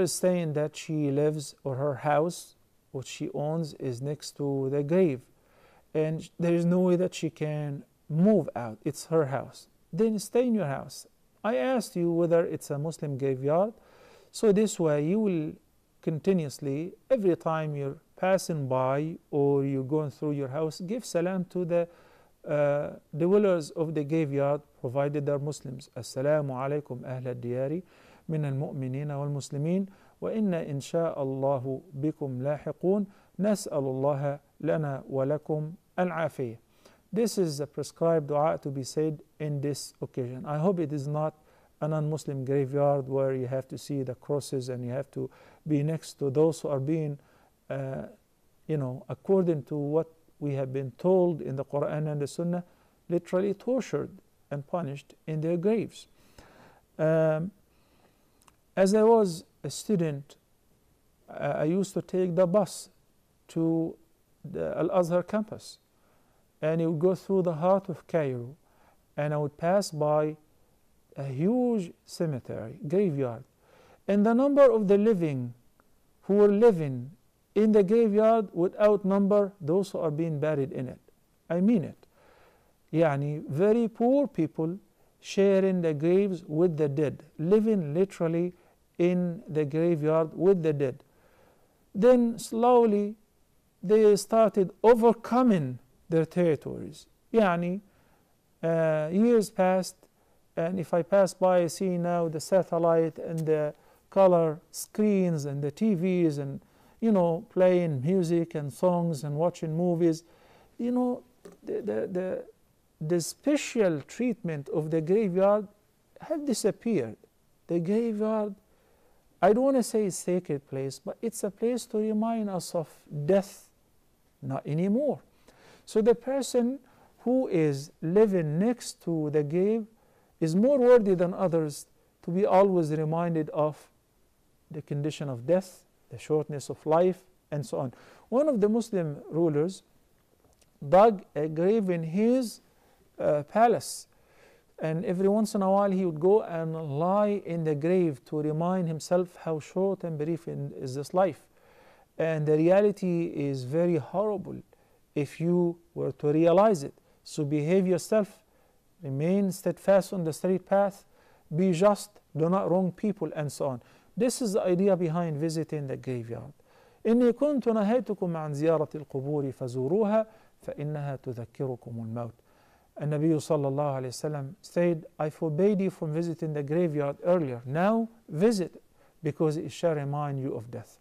is saying that she lives, or her house, which she owns, is next to the grave, and there is no way that she can move out. It's her house. Then stay in your house. I asked you whether it's a Muslim graveyard, so this way you will continuously, every time you're passing by or you're going through your house, give salam to the dwellers of the graveyard, provided they're Muslims. Assalamu alaikum ahla diyari min al-mu'minina wal-muslimin wa inna insha Allahu bikum lahiqun nas'alullaha lana wa lakum al-afiyah. This is a prescribed dua to be said in this occasion. I hope it is not a non-Muslim graveyard where you have to see the crosses and you have to be next to those who are being, according to what we have been told in the Quran and the Sunnah, literally tortured and punished in their graves. As I was a student, I used to take the bus to the Al-Azhar campus, and it would go through the heart of Cairo, and I would pass by a huge cemetery, graveyard, and the number of the living who were living in the graveyard would outnumber those who are being buried in it. I mean it. Very poor people sharing the graves with the dead, living literally in the graveyard with the dead. Then slowly they started overcoming their territories. Years passed, and if I pass by, I see now the satellite and the color screens and the TVs and playing music and songs and watching movies. The special treatment of the graveyard have disappeared. The graveyard, I don't want to say it's a sacred place, but it's a place to remind us of death. Not anymore. So the person who is living next to the grave is more worthy than others to be always reminded of the condition of death, the shortness of life, and so on. One of the Muslim rulers dug a grave in his palace, and every once in a while he would go and lie in the grave to remind himself how short and brief is this life. And the reality is very horrible if you were to realize it. So behave yourself, remain steadfast on the straight path, be just, do not wrong people, and so on. This is the idea behind visiting the graveyard. إني كنت نهيتكم عن زيارة القبور فزوروها فإنها تذكركم الموت. And Nabi sallallahu alayhi wasallam said, I forbade you from visiting the graveyard earlier. Now visit, because it shall remind you of death.